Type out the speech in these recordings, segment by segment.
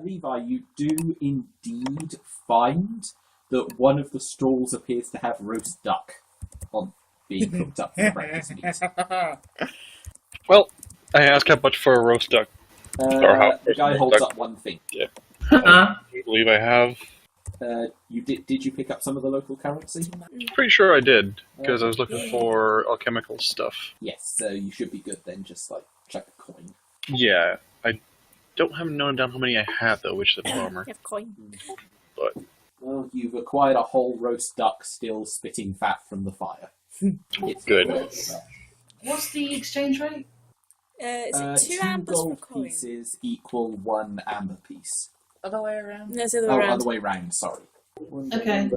Levi, you do indeed find that one of the stalls appears to have roast duck on being cooked up for breakfast meat. Well, I ask how much for a roast duck. The guy holds up one thing. Yeah. I believe I have. Did you pick up some of the local currency? Pretty sure I did, because I was looking for alchemical stuff. Yes, so you should be good then, just chuck a coin. Yeah, I don't have noted down how many I have, though, which is a bummer. You have coin. But... Well, you've acquired a whole roast duck still spitting fat from the fire. It's good. What's the exchange rate? Is it 2 ambers for gold coin? pieces equal 1 amber piece. Other way around? No, it's the other way around. Other way round, sorry. Okay.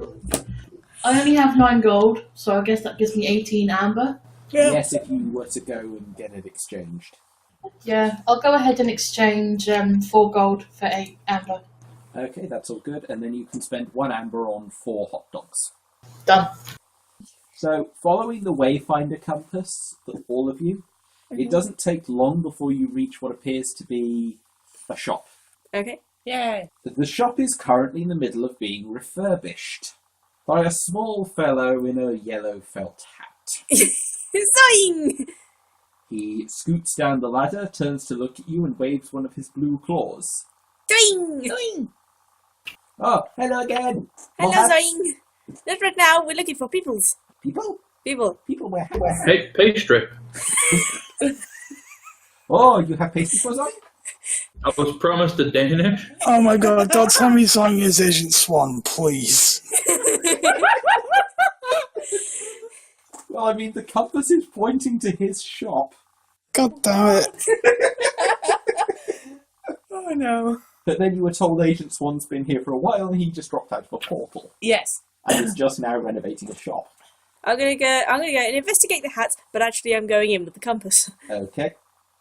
I only have 9 gold, so I guess that gives me 18 amber. Yeah. Yes, if you were to go and get it exchanged. Yeah, I'll go ahead and exchange 4 gold for 8 amber. Okay, that's all good. And then you can spend 1 amber on 4 hot dogs. Done. So, following the Wayfinder compass, all of you, it doesn't take long before you reach what appears to be a shop. Okay. Yay. The shop is currently in the middle of being refurbished by a small fellow in a yellow felt hat. Zoing! He scoots down the ladder, turns to look at you, and waves one of his blue claws. Zoing! Zoing. Oh, hello again! Hello, More hats? Zoing! Just right now, we're looking for peoples. People? People. People wear hats. Pastry. Oh, you have pastry for Zoing? I was promised a Danish. Oh my god, don't tell me Zoing is Agent Swan, please. Well, I mean, the compass is pointing to his shop. God damn it. Oh no. But then you were told Agent Swan's been here for a while and he just dropped out of a portal. Yes. And is just now renovating a shop. I'm gonna go and investigate the hats, but actually I'm going in with the compass. Okay.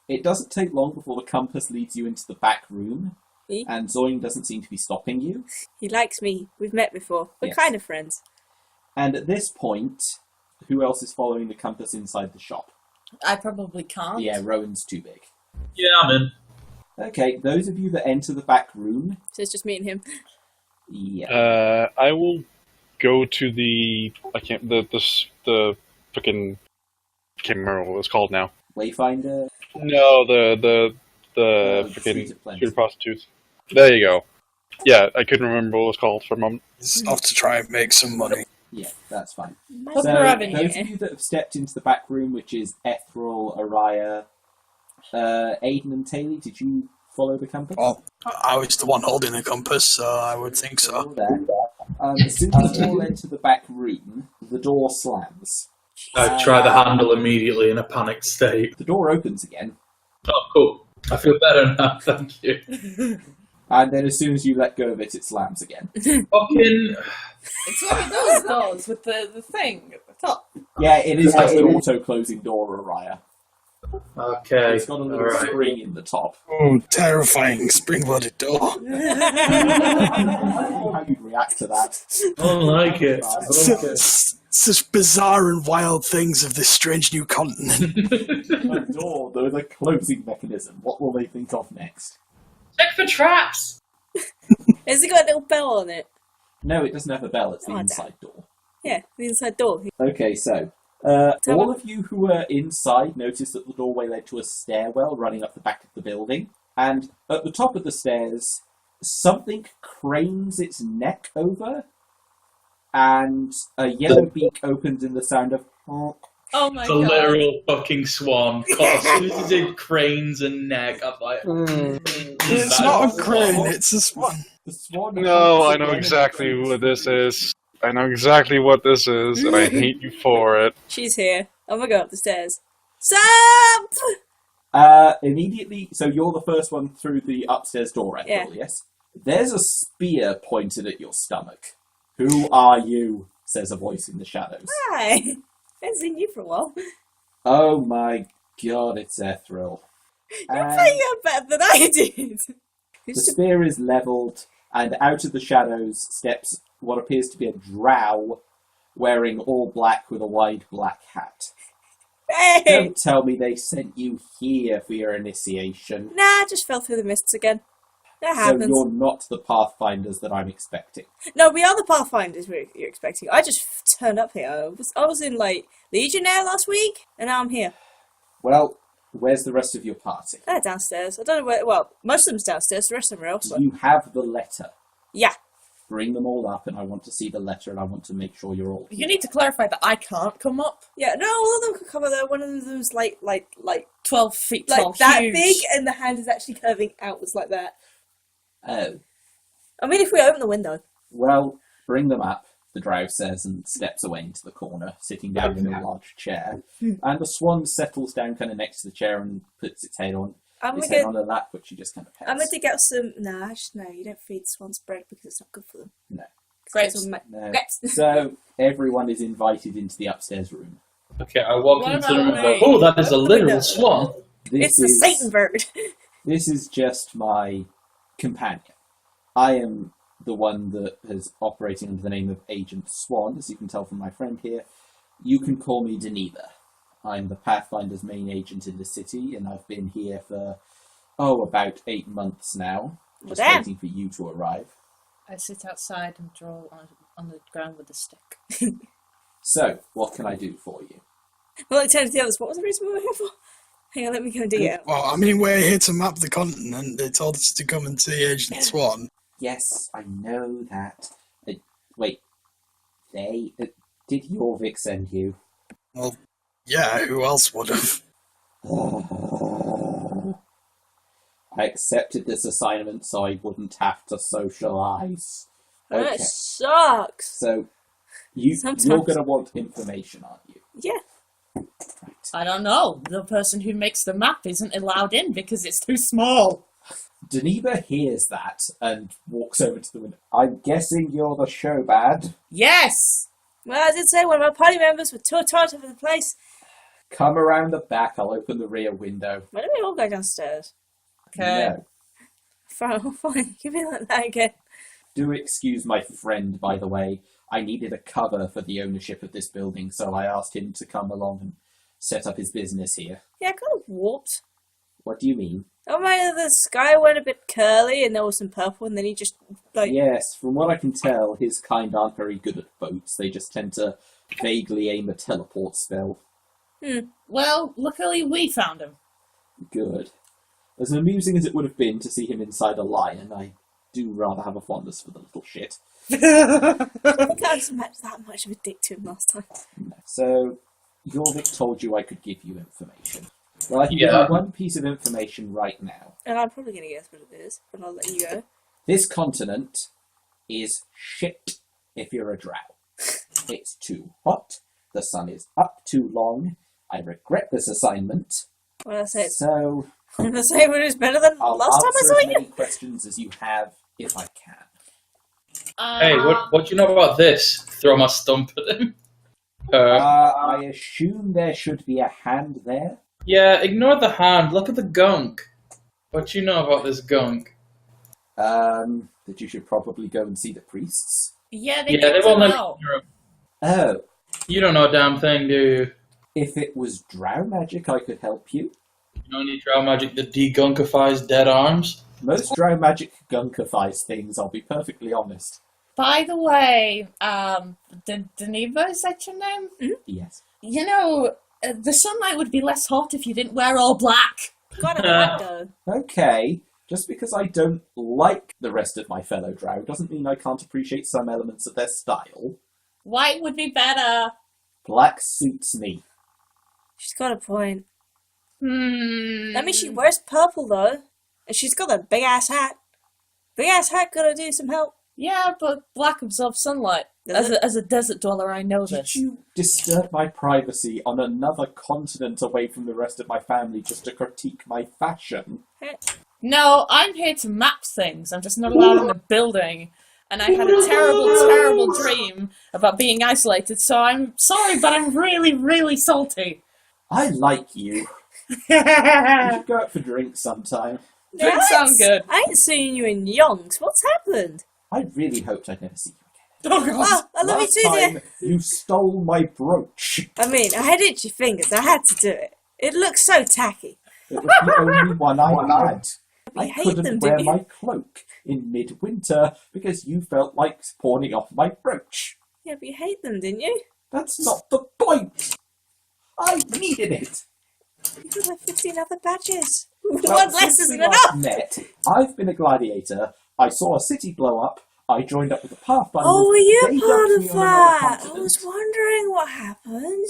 It doesn't take long before the compass leads you into the back room, Eh? and Zoing doesn't seem to be stopping you. He likes me. We've met before. We're Yes. kind of friends. And at this point, who else is following the compass inside the shop? I probably can't. Yeah, Rowan's too big. Yeah, I'm in. Okay, those of you that enter the back room, So it's just me and him. yeah. I will go to the... the freaking... I can't remember what it's called now. Wayfinder. No, the Street freaking of Plenty. street of prostitutes. There you go. Yeah, I couldn't remember what it was called for a moment. It's off to try and make some money. Yeah, that's fine. What's So, the revenue? those of you that have stepped into the back room, which is Ethril, Araya, Aiden and Taylor, did you follow the compass? Well, I was the one holding the compass, so I would think so. All there. As soon as you all enter the back room, the door slams. I try the handle immediately in a panicked state. The door opens again, Oh, cool. I feel better now, thank you. and then as soon as you let go of it, it slams again. Fucking... It's one of those doors with the thing at the top. Yeah, it is just an auto-closing door, Araya. Okay, It's got a little alright. spring in the top. Oh, terrifying spring-loaded door. How you'd react to that. I don't like it. I don't like it. Such bizarre and wild things of this strange new continent. A door, though, the closing mechanism. What will they think of next? Check for traps. Has it got a little bell on it? No, it doesn't have a bell, it's the Oh, damn. inside door. Yeah, the inside door. Okay, so, all of you who were inside noticed that the doorway led to a stairwell running up the back of the building, and at the top of the stairs, something cranes its neck over, and a yellow beak opens in the sound of honk. Oh my The god. literal fucking swan. God, as soon as he did cranes and neck, I'm like... It's not a crane, it's a swan. The swan No, honks I know again exactly and what this is. I know exactly what this is, and I hate you for it. She's here. I'm gonna go up the stairs. Sup! Immediately, so you're the first one through the upstairs door, Ethril, Yeah. yes? There's a spear pointed at your stomach. Who are you? Says a voice in the shadows. Hi! I haven't seen you for a while. Oh my god, it's Ethril. You're playing out better than I did. The spear is levelled, and out of the shadows steps what appears to be a drow wearing all black with a wide black hat. Hey! Don't tell me they sent you here for your initiation. Nah, just fell through the mists again. That So happens. you're not the Pathfinders that I'm expecting. No, we are the Pathfinders you're expecting. I just turned up here. I was in, like, Legionnaire last week, and now I'm here. Well, where's the rest of your party? They're downstairs. I don't know where... Well, most of them's downstairs. The rest of them are elsewhere. Do you have the letter? Yeah. Bring them all up, and I want to see the letter, and I want to make sure you're all... You need to clarify that I can't come up. Yeah, no, all of them could come there. One of them's, like 12 feet like tall, that huge. big, and the hand is actually curving outwards like that. Oh. I mean, if we open the window. Well, bring them up, the drow says, and steps away into the corner, sitting down in a large chair. And the swan settles down kind of next to the chair and puts its head on I'm its gonna head get... on her lap, which she just kind of pets. I'm going to get some... No, you don't feed swans bread because it's not good for them. No. Grapes. No. Grapes. So, everyone is invited into the upstairs room. Okay, I walk What into the room and about go, me? oh, that is a Open the literal window. swan. It's the Satan bird. This is just my companion. I am the one that is operating under the name of Agent Swan, as you can tell from my friend here. You can call me Deneva. I'm the Pathfinder's main agent in the city, and I've been here for, about 8 months now. Just Damn. waiting for you to arrive. I sit outside and draw on the ground with a stick. So, what can I do for you? Well, I tell the others, what was the reason we were here for? Hang on, let me go and dig it out. Well, I mean, we're here to map the continent. They told us to come and see Agent Swan. Yes, I know that. Wait, did Jorvik send you? Well, yeah, who else would have? I accepted this assignment so I wouldn't have to socialise. That sucks. So, you're Sometimes. going to want information, aren't you? Yeah. Right. I don't know. The person who makes the map isn't allowed in because it's too small. Deneva hears that and walks over to the window. I'm guessing you're the showbad. Yes! Well, I did say one of our party members were too tired of the place. Come around the back, I'll open the rear window. Why don't we all go downstairs? Okay. No. Fine, give me like that again. Do excuse my friend, by the way. I needed a cover for the ownership of this building, so I asked him to come along and set up his business here. Yeah, kind of warped. What do you mean? Oh my, the sky went a bit curly and there was some purple and then he just, like... Yes, from what I can tell, his kind aren't very good at boats. They just tend to vaguely aim a teleport spell. Well, luckily we found him. Good. As amusing as it would have been to see him inside a lion, I do rather have a fondness for the little shit. I think I was that much of a dick to him last time. So, Jorvik told you I could give you information. Well, I can give Yeah. you one piece of information right now. And I'm probably going to guess what it is, but I'll let you go. This continent is shit if you're a drow. It's too hot, the sun is up too long, I regret this assignment, Well, I say so I'm going to say it was better than I'll last time I answer saw as you. many questions as you have, if I can. Hey, what do you know about this? Throw my stump at him. I assume there should be a hand there. Yeah, ignore the hand. Look at the gunk. What do you know about this gunk? That you should probably go and see the priests. Yeah, they Yeah, need they to won't let me know. near him. Oh, You don't know a damn thing, do you? if it was drow magic, I could help you. You know any drow magic that degunkifies dead arms? Most drow magic gunkifies things, I'll be perfectly honest. By the way, Deneva, is that your name? Yes. You know, the sunlight would be less hot if you didn't wear all black. God, I'm though. Okay, just because I don't like the rest of my fellow drow doesn't mean I can't appreciate some elements of their style. White would be better. Black suits me. She's got a point. I I mean, she wears purple though, and she's got a big ass hat. Big ass hat gotta do some help. Yeah, but black absorbs sunlight. Does As a desert dweller, I know Did this. you disturb my privacy on another continent away from the rest of my family just to critique my fashion? No, I'm here to map things. I'm just not allowed in the building. And I had a terrible, terrible dream about being isolated, so I'm sorry, but I'm really, really salty. I like you. We Drinks should go out for drinks sometime. sound good. I ain't seen you in yonks. What's happened? I really hoped I'd never see you again. Oh, God. Well, I love you Last too, dear. time, you stole my brooch. I mean, I had itchy fingers. I had to do it. It looks so tacky. It was the only one I had. But I you hate couldn't them, wear didn't you? my cloak in midwinter because you felt like pawning off my brooch. Yeah, but you hate them, didn't you? That's not the point! I needed it! You could have 15 other badges. Well, One less since we isn't last enough! met, I've been a gladiator. I saw a city blow up. I joined up with the Pathfinders. Oh, were you they part dumped of me on another that? I continent. was wondering what happened.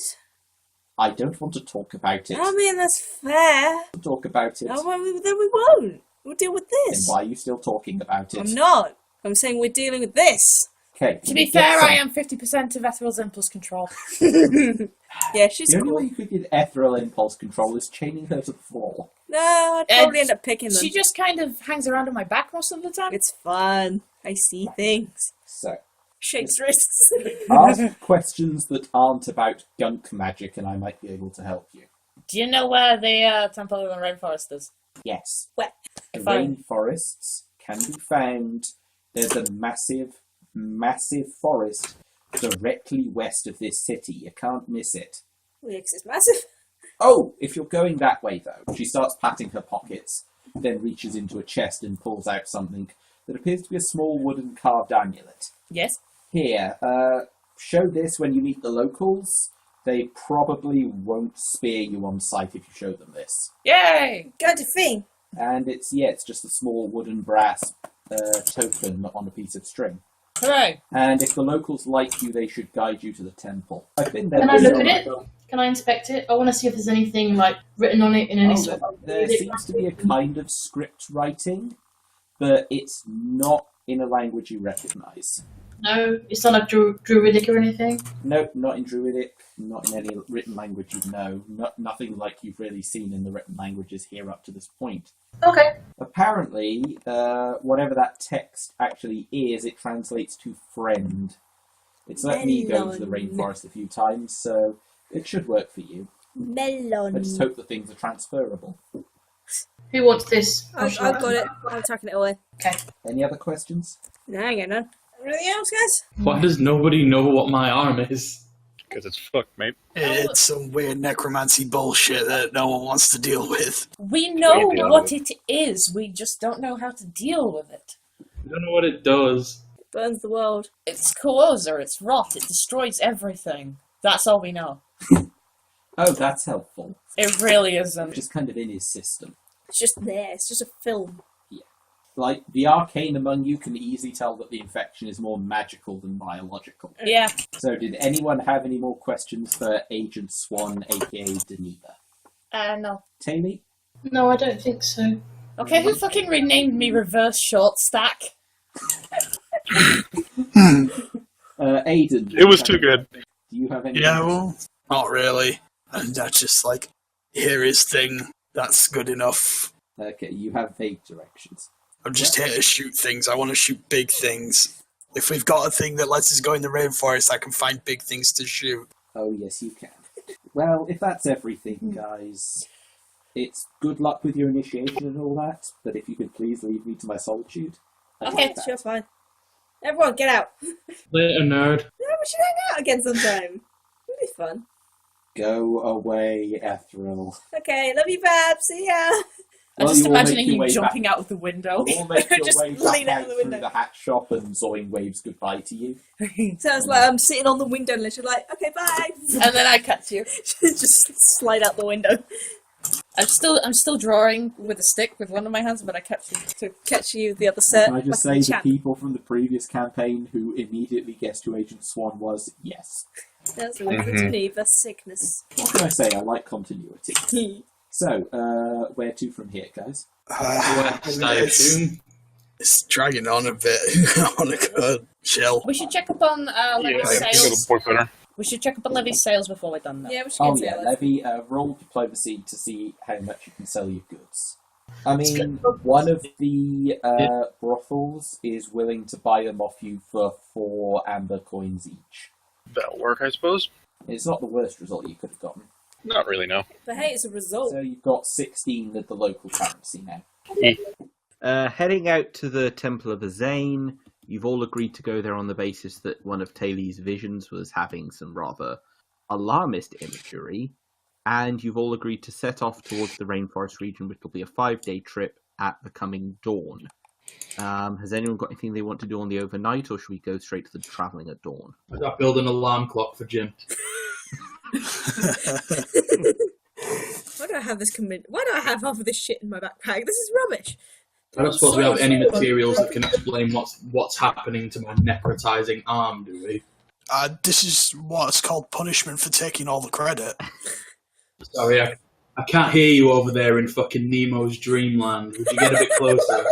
I don't want to talk about it. I mean, that's fair. Talk about it. Oh, well, then we won't. We'll deal with Then this. why are you still talking about it? I'm not. I'm saying we're dealing with this. Okay. To be fair, I am 50% of Ethril's impulse control. Yeah, she's The only cool. way you could get Ethril impulse control is chaining her to the floor. No, I'd probably end up picking them. She just kind of hangs around on my back most of the time. It's fun. I see things. So, Shakes wrists. ask questions that aren't about gunk magic and I might be able to help you. Do you know where the Temple of the Rainforest is? Yes. Where? The Fine. rainforests can be found. There's a massive, massive forest directly west of this city. You can't miss it. Because it's massive. Oh, if you're going that way, though, she starts patting her pockets, then reaches into a chest and pulls out something that appears to be a small wooden carved amulet. Yes. Here, show this when you meet the locals. They probably won't spear you on sight if you show them this. Yay! Go to thing. And it's just a small wooden brass token on a piece of string. Hooray! And if the locals like you, they should guide you to the temple. I've been there. Can I look before. at it? Can I inspect it? I want to see if there's anything like written on it in any sort of. There seems to be a kind of script writing, but it's not in a language you recognise. No, it's not like druidic or anything. Nope, not in Druidic, not in any written language you know. Nothing like you've really seen in the written languages here up to this point. Okay. Apparently, whatever that text actually is, it translates to friend. It's let me go to the Melon. rainforest a few times, so it should work for you. Melon. I just hope that things are transferable. Who wants this? I've got it. I'm tucking it away. Any other questions? No, I ain't got none. Anything else, guys? Why does nobody know what my arm is? Because it's fucked, mate. It's some weird necromancy bullshit that no one wants to deal with. We know Maybe I'll what do it is, we just don't know how to deal with it. I don't know what it does. It burns the world. It's Corroser, it's rot, it destroys everything. That's all we know. Oh, that's helpful. It really isn't. Just kind of in his system. It's just there. It's just a film. Like, the arcane among you can easily tell that the infection is more magical than biological. Yeah. So, did anyone have any more questions for Agent Swan, aka Deneva? No. Taylor? No, I don't think so. Okay, who fucking renamed me Reverse Short Stack? Aiden? It was too good. Do you have any? Yeah, well, not really. And that's just like, here is thing. That's good enough. Okay, you have vague directions. I'm just here to shoot things. I want to shoot big things. If we've got a thing that lets us go in the rainforest, I can find big things to shoot. Oh, yes, you can. Well, if that's everything, guys, it's good luck with your initiation and all that, but if you could please leave me to my solitude. I'd Okay, like that. sure, fine. Everyone, get out. Later, nerd. No, we should hang out again sometime. It'll be fun. Go away, Ethril. Okay, love you, Babs. See ya. I'm Well, just you all imagining make your you way jumping out of the window. We'll make your Just way lean back out out the through window. the hat shop and Zoing waves goodbye to you. Sounds like I'm sitting on the window and you're like, okay, bye. And then I catch you. Just slide out the window. I'm still drawing with a stick with one of my hands, but I catch you. To catch you with the other set. Can I just like say a the chap. people from the previous campaign who immediately guessed who Agent Swan was, yes. That's lovely to me. That's sickness. What can I say? I like continuity. So, where to from here, guys? West, I assume. It's dragging on a bit. I want to go chill. We should check up on Levy's Yeah, go to sales. Boy Fitter. We should check up on Levy's sales before we're done, though. Yeah, we should Oh get yeah, together. Levy, roll diplomacy to see how much you can sell your goods. I mean, one of the brothels is willing to buy them off you for 4 amber coins each. That'll work, I suppose. It's not the worst result you could have gotten. Not really, no. But hey, it's a result. So you've got 16 of the local currency now. Heading out to the Temple of Ozain, you've all agreed to go there on the basis that one of Taylor's visions was having some rather alarmist imagery, and you've all agreed to set off towards the rainforest region, which will be a 5-day trip, at the coming dawn. Has anyone got anything they want to do on the overnight, or should we go straight to the travelling at dawn? I'll build an alarm clock for Jim. Why do I have this Why do I have half of this shit in my backpack? This is rubbish. I don't suppose we have any materials that can explain what's happening to my necrotizing arm, do we? This is what's called punishment for taking all the credit. Sorry, I can't hear you over there in fucking Nemo's dreamland. Would you get a bit closer?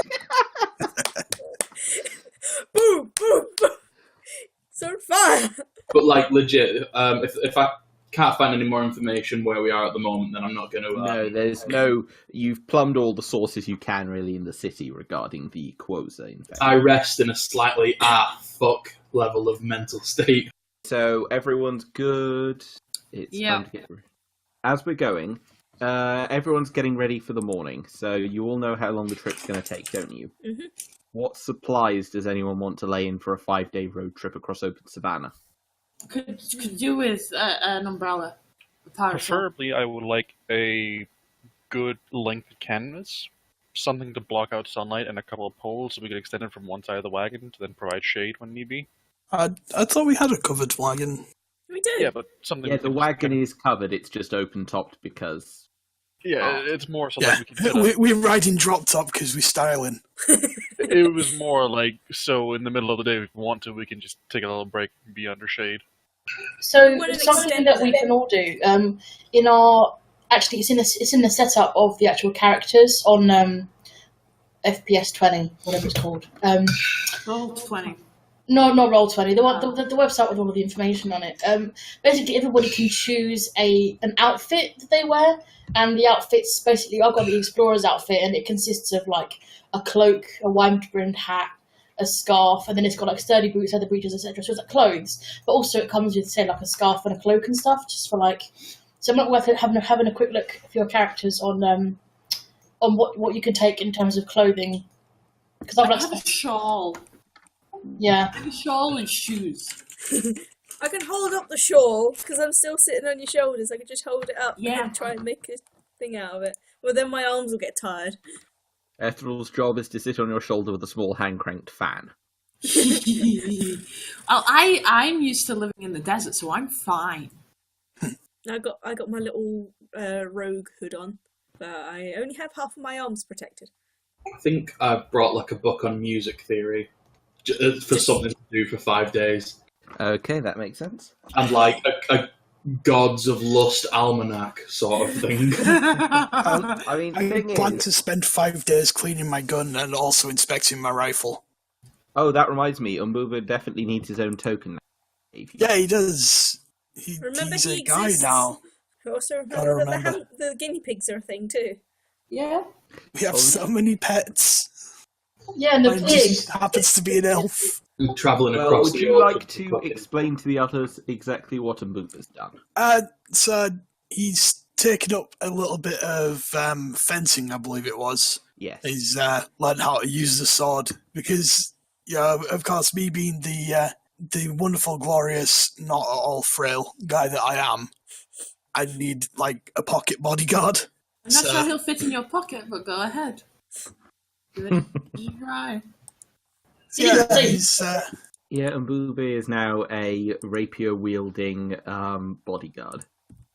Boom, boom, boom. It's on fire. But like legit, if I can't find any more information where we are at the moment, then I'm not going to... No, there's no... You've plumbed all the sources you can, really, in the city regarding the Ozain. I rest in a slightly fuck level of mental state. So, everyone's good. It's time to get... As we're going, everyone's getting ready for the morning, so you all know how long the trip's going to take, don't you? Mm-hmm. What supplies does anyone want to lay in for a 5-day road trip across open savannah? Could do with an umbrella. A parasol. Preferably, I would like a good length of canvas, something to block out sunlight, and a couple of poles so we could extend it from one side of the wagon to then provide shade when need be. I thought we had a covered wagon. We do. Yeah, but something... Yeah, the wagon is covered, it's just open-topped because... Yeah, it's more so like we can get we're riding drop top because we're styling. It was more like, so in the middle of the day, if we want to, we can just take a little break and be under shade. So What an something that we can all do in our actually it's in the setup of the actual characters on FPS 20, whatever it's called. Roll 20. No, not Roll20. The website with all of the information on it. Basically, everybody can choose an outfit that they wear, and the outfits basically I've got the explorer's outfit, and it consists of like a cloak, a wide-brimmed hat, a scarf, and then it's got like sturdy boots, leather breeches, etc. So it's like clothes, but also it comes with say like a scarf and a cloak and stuff, just for like. So it might be worth having a quick look for your characters on what you can take in terms of clothing. Because I have a shawl. Yeah. A shawl and shoes. I can hold up the shawl because I'm still sitting on your shoulders. I can just hold it up and try and make a thing out of it. Well, then my arms will get tired. Ethril's job is to sit on your shoulder with a small hand-cranked fan. I'm used to living in the desert, so I'm fine. I got my little rogue hood on, but I only have half of my arms protected. I think I brought like a book on music theory for something to do for 5 days. Okay, that makes sense. And like a Gods of Lust almanac sort of thing. I plan to spend 5 days cleaning my gun and also inspecting my rifle. Oh, that reminds me, Umbuba definitely needs his own token now. Yeah, he does. He's he a guy exists. now. Also, Gotta remember. the guinea pigs are a thing too. Yeah. We have so many pets. Yeah, and the Mine pig. just happens to be an elf. Travelling Well, across would the you ocean. like to explain to the others exactly what Umbuba's done? So he's taken up a little bit of fencing, I believe it was. Yes. He's learned how to use the sword because, of course, me being the wonderful, glorious, not at all frail guy that I am, I need like a pocket bodyguard. I'm not sure he'll fit in your pocket, but go ahead. Give it a try. Yeah, he's Yeah, Umbuba is now a rapier-wielding bodyguard.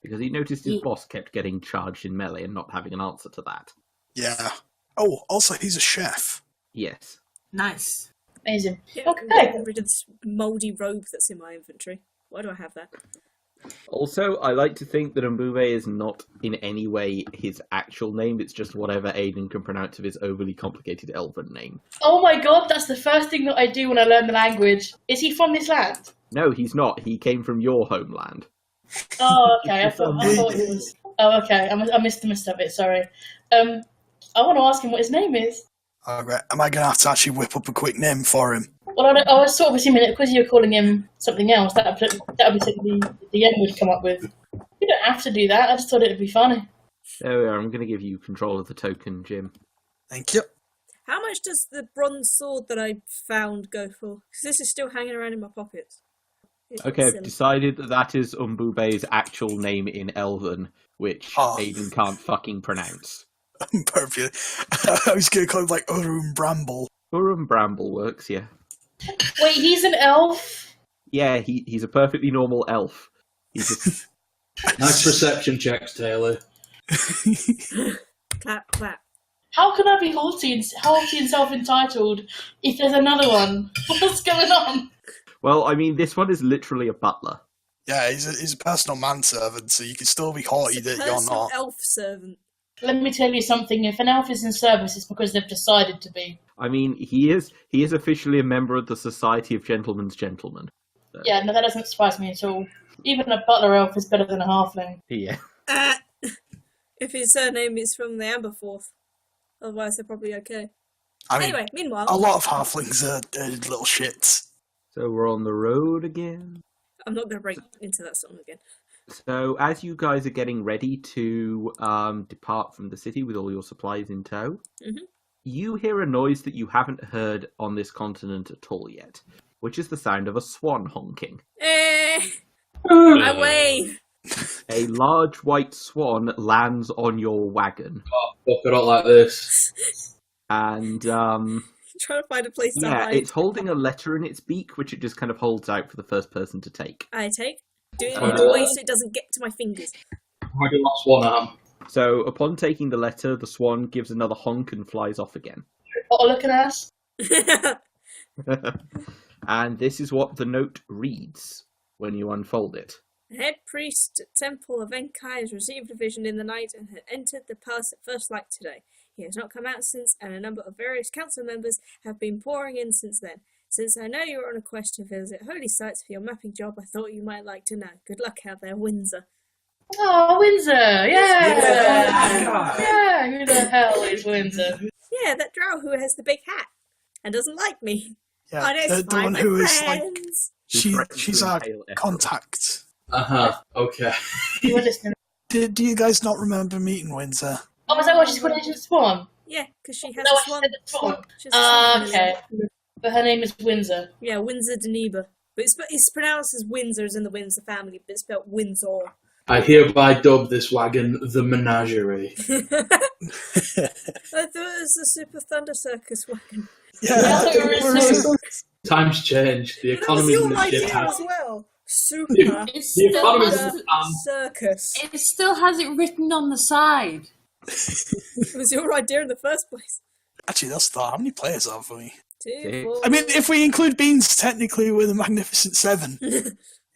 Because he noticed his boss kept getting charged in melee and not having an answer to that. yeah. Oh, also he's a chef. Yes. Nice. Amazing. Yeah, Okay. get rid of this mouldy robe that's in my inventory. Why do I have that? Also, I like to think that Umbuba is not in any way his actual name, it's just whatever Aiden can pronounce of his overly complicated elven name. Oh my god, that's the first thing that I do when I learn the language. Is he from this land? No, he's not. He came from your homeland. Oh, okay. I thought it was. Oh, okay. I missed the bit. Sorry. I want to ask him what his name is. Okay. Am I going to have to actually whip up a quick name for him? Well, I was sort of assuming that because you were calling him something else, that would be something the end would come up with. You don't have to do that. I just thought it'd be funny. There we are. I'm going to give you control of the token, Jim. Thank you. How much does the bronze sword that I found go for? Because this is still hanging around in my pockets. It's Okay, I've silly. decided that is Umbube's actual name in Elven, which Oh. Aiden can't fucking pronounce. I was going to call him like Urum Bramble. Urum Bramble works, yeah. Wait, he's an elf? Yeah, he's a perfectly normal elf. He's just... Nice perception checks, Taylor. Clap, clap. How can I be haughty and self-entitled if there's another one? What's going on? Well, I mean, this one is literally a butler. Yeah, he's a personal manservant, so you can still be haughty that you're Personal not. elf servant. Let me tell you something. If an elf is in service, it's because they've decided to be. I mean, he is officially a member of the Society of Gentlemen's Gentlemen. So. Yeah, no, that doesn't surprise me at all. Even a butler elf is better than a halfling. Yeah. If his surname is from the Amberforth. Otherwise, they're probably okay. I mean, Anyway, meanwhile... a lot of halflings are little shits. So we're on the road again. I'm not going to break into that song again. So as you guys are getting ready to depart from the city with all your supplies in tow, you hear a noise that you haven't heard on this continent at all yet, which is the sound of a swan honking. I wave! A large white swan lands on your wagon. Oh, fuck, I don't like this. And, Trying to find a place to yeah, hide. it's holding a letter in its beak, which it just kind of holds out for the first person to take. I take. Doing it in a way so it doesn't get to my fingers. I do lost one arm. So, upon taking the letter, the swan gives another honk and flies off again. Oh, look at us. And this is what the note reads when you unfold it. The head priest at Temple of Ozain has received a vision in the night and had entered the palace at first light today. He has not come out since, and a number of various council members have been pouring in since then. Since I know you are on a quest to visit holy sites for your mapping job, I thought you might like to know. Good luck out there, Windsor. Oh, Windsor! Yeah! Yeah, who the hell is Windsor? Yeah, that drow who has the big hat and doesn't like me. Yeah, I don't the one who is like friends. she's our contact. Okay. You were listening. Do you guys not remember meeting Windsor? Oh, is that why she's called Agent Swan? Yeah, because she has No, a I swan. said the swan. She has a swan Okay. But her name is Windsor. Yeah, Windsor Deneba. But it's pronounced as Windsor, as in the Windsor family, but it's spelled Windsor. I hereby dub this wagon the Menagerie. I thought it was the Super Thunder Circus wagon. Yeah, Times change. The But that was economy your in the idea ship as has. well. Super The economy Thunder Circus. It still has it written on the side. It was your idea in the first place. Actually, that's the how many players have we? 2, 4. I mean, if we include Beans, technically we're the Magnificent Seven.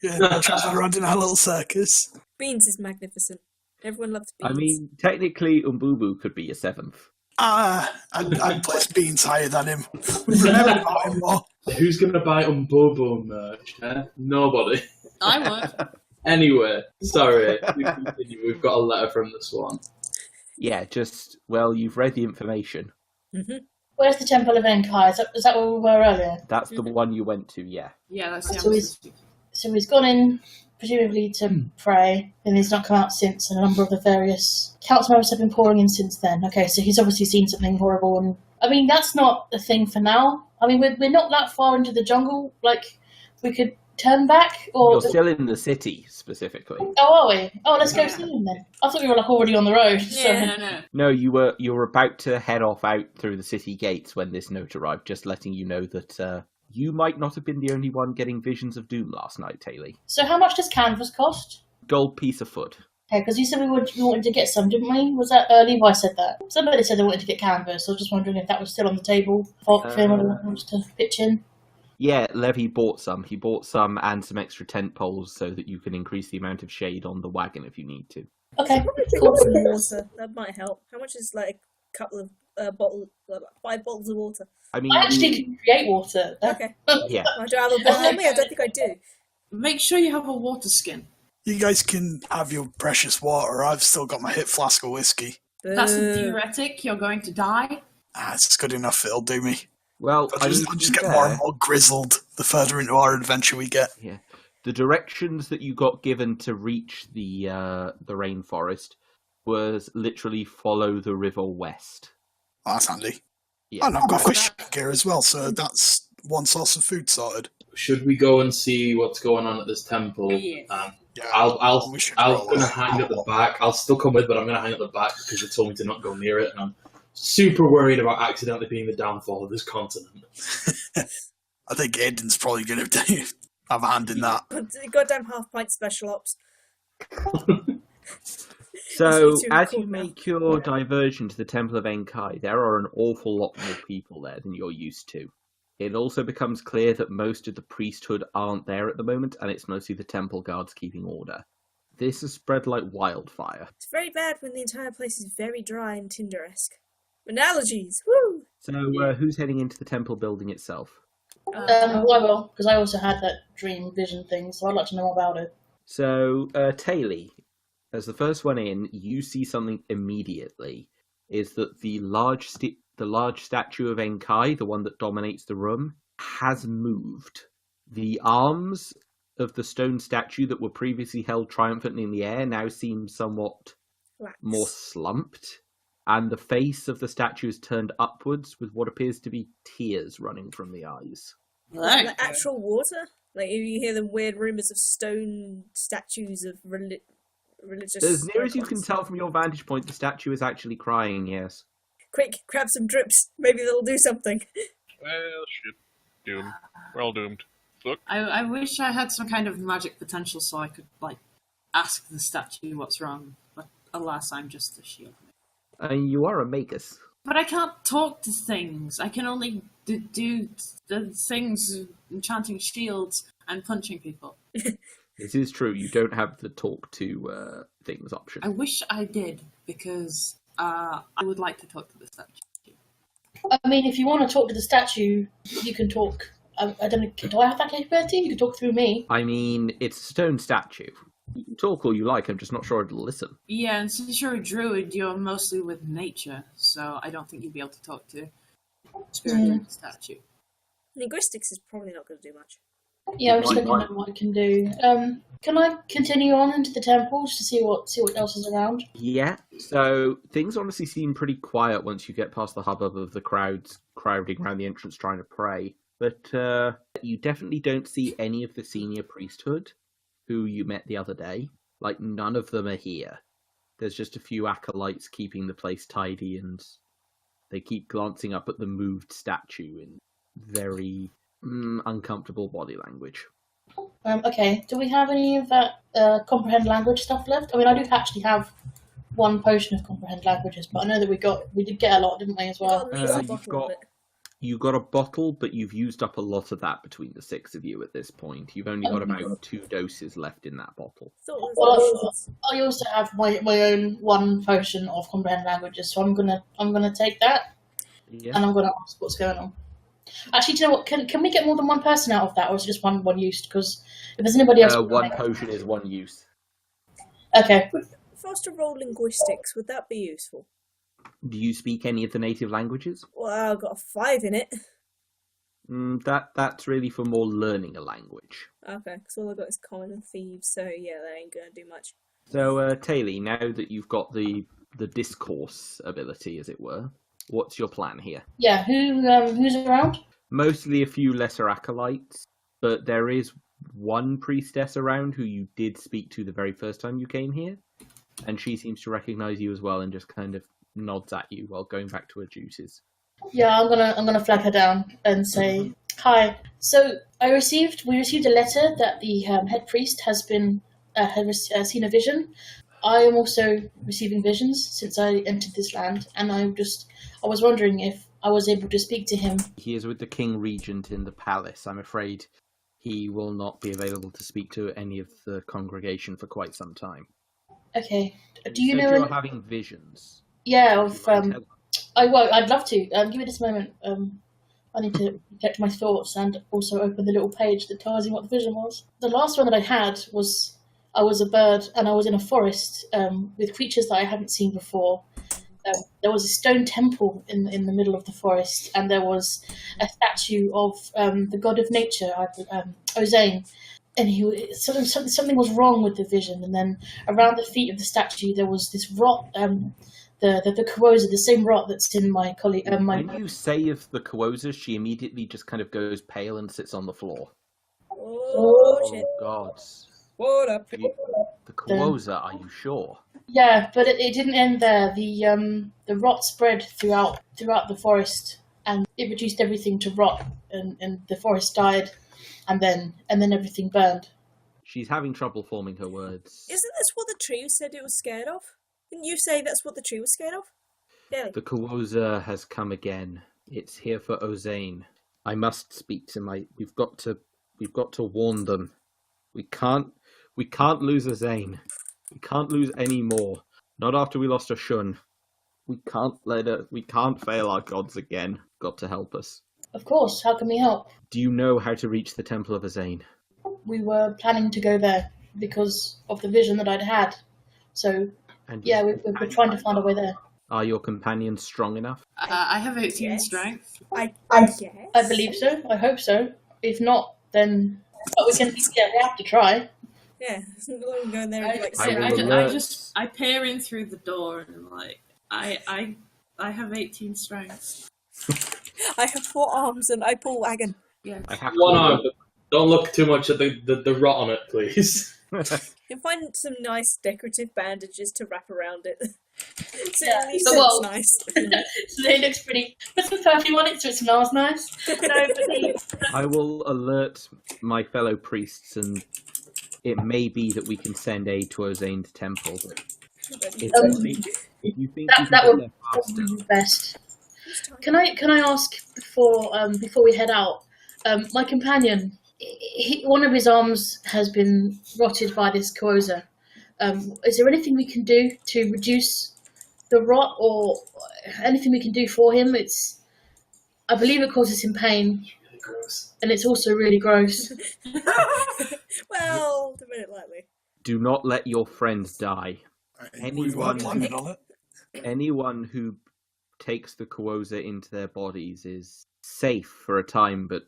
Yeah, traveling around in our little circus. Beans is magnificent. Everyone loves Beans. I mean, technically, Umbubu could be a seventh. I'd place Beans higher than him. We've remembered about him more. Who's going to buy Umbobo merch? Nobody. I would. Anyway, sorry. We continue. We've got a letter from the Swan. Yeah, just, well, you've read the information. Where's the Temple of Ozain? Is that where we were earlier? That's the one you went to, yeah. Yeah, that's the So he's gone in, presumably to pray, and he's not come out since, and a number of the various council members have been pouring in since then. Okay, so he's obviously seen something horrible, and I mean, that's not a thing for now. I mean, we're not that far into the jungle, like, we could turn back, or... You're still in the city, specifically. Oh, are we? Oh, let's go see him then. I thought we were, like, already on the road. Yeah, no. No, you were about to head off out through the city gates when this note arrived, just letting you know that you might not have been the only one getting visions of doom last night, Taylor. So how much does canvas cost? Gold piece a foot. Okay, because you said we wanted to get some, didn't we? Was that Levi said that? Somebody said they wanted to get canvas. I was just wondering if that was still on the table. If anyone wants to pitch in. Yeah, Levy bought some. He bought some and some extra tent poles so that you can increase the amount of shade on the wagon if you need to. Okay, Cool. Water. That might help. How much is like a couple of 5 bottles of water? I mean, I actually can create water. Okay. yeah. I do have a bottle on me. I don't think I do. Make sure you have a water skin. You guys can have your precious water. I've still got my hip flask of whiskey. That's a theoretic. You're going to die. It's good enough. It'll do me. Well, I'll just get more and more grizzled the further into our adventure we get. Yeah. The directions that you got given to reach the rainforest was literally follow the river west. Oh, that's handy. Yeah. And I've got fish gear as well, so that's one source of food sorted. Should we go and see what's going on at this temple? Yeah. Yeah, I'll we should I'm roll gonna off. hang at the back. I'll still come with, but I'm gonna hang at the back because they told me to not go near it, and I'm super worried about accidentally being the downfall of this continent. I think Aiden's probably going to have a hand in that. Goddamn half-pint special ops. So, It's too as cool you now. make your diversion to the Temple of Enkai, there are an awful lot more people there than you're used to. It also becomes clear that most of the priesthood aren't there at the moment, and it's mostly the temple guards keeping order. This has spread like wildfire. It's very bad when the entire place is very dry and Tinder-esque. Analogies, woo! So, who's heading into the temple building itself? I will, because I also had that dream vision thing, so I'd like to know more about it. So, Taylor, as the first one in, you see something immediately. Is that the large statue of Enkai, the one that dominates the room, has moved. The arms of the stone statue that were previously held triumphantly in the air now seem somewhat more slumped, and the face of the statue is turned upwards with what appears to be tears running from the eyes. Like actual water? Like you hear the weird rumours of stone statues of religious... As near as you can icons. tell from your vantage point, the statue is actually crying, yes. Quick, grab some drips. Maybe they'll do something. Well, shit. Doomed. We're all doomed. Look. I wish I had some kind of magic potential so I could, ask the statue what's wrong. But alas, I'm just a shield. You are a magus. But I can't talk to things. I can only do the things, enchanting shields and punching people. This is true. You don't have the talk to things option. I wish I did, because I would like to talk to the statue. I mean, if you want to talk to the statue, you can talk. I don't know, do I have that capability? You can talk through me. I mean, it's a stone statue. You can talk all you like, I'm just not sure it'll listen. Yeah, and since you're a druid, you're mostly with nature, so I don't think you'd be able to talk to spirit of the statue. Linguistics is probably not going to do much. Yeah, I'm just looking at what I can do. Can I continue on into the temples to see what else is around? Yeah, so things honestly seem pretty quiet once you get past the hubbub of the crowds crowding around the entrance trying to pray. But you definitely don't see any of the senior priesthood who you met the other day. Like, none of them are here. There's just a few acolytes keeping the place tidy, and they keep glancing up at the moved statue in very uncomfortable body language. Okay, do we have any of that comprehend language stuff left? I mean, I do actually have one potion of comprehend languages, but I know that we did get a lot, didn't we, as well? You've got a bottle, but you've used up a lot of that between the six of you at this point. You've only got about 2 doses left in that bottle. Well, I also have my own one potion of comprehend languages, so I'm gonna take that, and I'm gonna ask what's going on. Actually, do you know what? Can we get more than one person out of that, or is it just one use? Because if there's anybody else, one potion is one use. Okay. If I was to roll linguistics, would that be useful? Do you speak any of the native languages? Well, I've got a 5 in it. That's really for more learning a language. Okay, because all I've got is common and thieves, so yeah, that ain't gonna do much. So, Taylor, now that you've got the discourse ability, as it were, what's your plan here? Yeah, who's around? Mostly a few lesser acolytes, but there is one priestess around who you did speak to the very first time you came here, and she seems to recognise you as well and just kind of nods at you while going back to her juices. Yeah, I'm gonna flag her down and say hi. So we received a letter that the head priest has been seen a vision. I am also receiving visions since I entered this land, and I was wondering if I was able to speak to him. He is with the King Regent in the palace. I'm afraid he will not be available to speak to any of the congregation for quite some time. Okay. Do You you said know? you're having visions. Yeah, I'd love to. Give me this moment. I need to collect my thoughts and also open the little page that tells you what the vision was. The last one that I had was I was a bird and I was in a forest with creatures that I hadn't seen before. There was a stone temple in the middle of the forest, and there was a statue of the god of nature, Ozain. And something was wrong with the vision. And then around the feet of the statue, there was this rot. The Kawoza, the same rot that's in my colleague. When you say of the Kawoza, she immediately just kind of goes pale and sits on the floor. Oh shit! God! What up? The Quoza, are you sure? Yeah, but it didn't end there. The rot spread throughout the forest, and it reduced everything to rot, and the forest died, and then everything burned. She's having trouble forming her words. Isn't this what the tree said it was scared of? Didn't you say that's what the tree was scared of? Really? The Quoza has come again. It's here for Ozain. I must speak to my. We've got to warn them. We can't lose Ozain. We can't lose any more. Not after we lost Oshun. We can't fail our gods again. Got to help us. Of course. How can we help? Do you know how to reach the Temple of Ozain? We were planning to go there because of the vision that I'd had. So, yeah, we're trying to find a way there. Are your companions strong enough? I have 18 strength. I guess. I believe so. I hope so. If not, then we have to try. Yeah, I'm going there and I peer in through the door and I have 18 strength. I have 4 arms and I pull wagon. Yeah. I have one arm. Don't look too much at the rot on it, please. You find some nice decorative bandages to wrap around it. So Yeah, at least so it's well- nice. So it looks pretty. Put some perfume on it so it smells nice. I will alert my fellow priests, and it may be that we can send aid to Ozain's temple. If you think that you would can probably be best. Can I ask before we head out? My companion, one of his arms has been rotted by this Quoza. Is there anything we can do to reduce the rot, or anything we can do for him? I believe it causes him pain, Really gross. and it's also really gross. Well, to put it lightly. Do not let your friends die. We were planning on it. Anyone who takes the Quoza into their bodies is safe for a time, but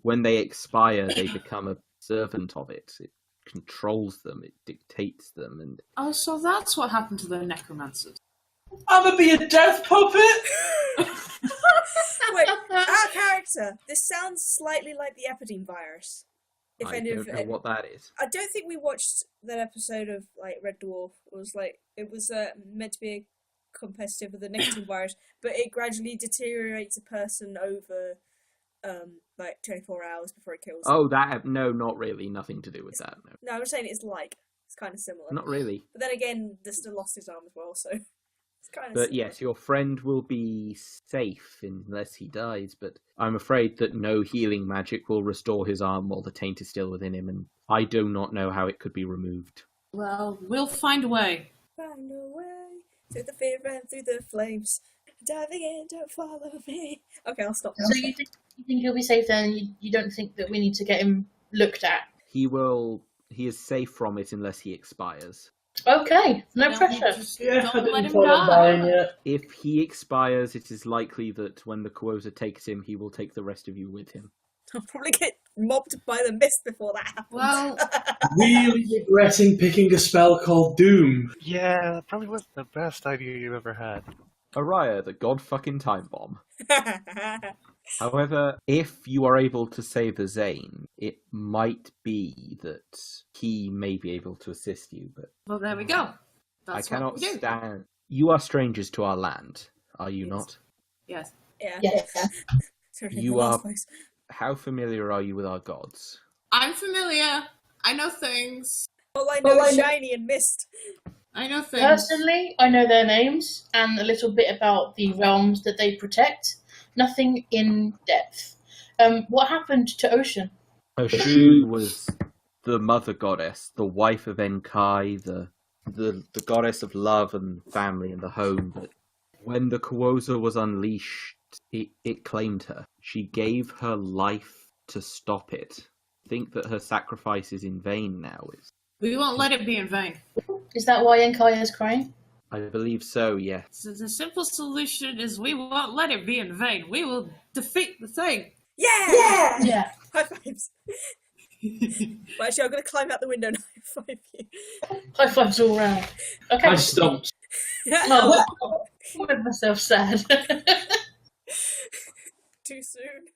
when they expire, they become a servant of it. It controls them, it dictates them, and Oh, so that's what happened to the necromancers. I'm gonna be a death puppet. Wait, our character. This sounds slightly like the Epideme virus. If I any don't of know it. what that is. I don't think we watched that episode of Red Dwarf. It was meant to be a competitive with the nicotine virus, but it gradually deteriorates a person over 24 hours before it kills them. Oh, no, not really. Nothing to do with that. No, No, I'm just saying it's kind of similar. not really. But then again, Dustin lost his arm as well, so it's kind of. But yes, your friend will be safe unless he dies, but I'm afraid that no healing magic will restore his arm while the taint is still within him, and I do not know how it could be removed. Well, we'll find a way. Find a way through the fear and through the flames. Diving in, don't follow me. Okay, I'll stop now. So you think he'll be safe then? You don't think that we need to get him looked at? He is safe from it unless he expires. Okay, no No, pressure. just Yeah, I don't didn't let him fall die. dying yet. If he expires, it is likely that when the Quoza takes him, he will take the rest of you with him. I'll probably get mobbed by the mist before that happens. Well, Really regretting picking a spell called Doom. Yeah, that probably wasn't the best idea you ever had. Araya, the god-fucking time bomb. However, if you are able to save the Zane, it might be that he may be able to assist you, but well, there we go. That's I cannot what we do. stand... You are strangers to our land, are you Yes. not? Yes. Yeah. Yes. Sorry, in You the last are- place. How familiar are you with our gods? I'm familiar. I know things. All I know is shiny and mist. I know things. Personally, I know their names and a little bit about the realms that they protect. Nothing in depth. What happened to Ocean? Oshun was the mother goddess, the wife of Enkai, the goddess of love and family and the home. But when the Quoza was unleashed, it claimed her. She gave her life to stop it. I think that her sacrifice is in vain now. We won't let it be in vain. Is that why Enkai is crying? I believe so, yes. So the simple solution is we won't let it be in vain. We will defeat the thing. Yeah! Yeah. High fives. Well, actually, I'm going to climb out the window and high five you. High fives all round. Okay. I stumped. Oh, I made myself sad. Too soon.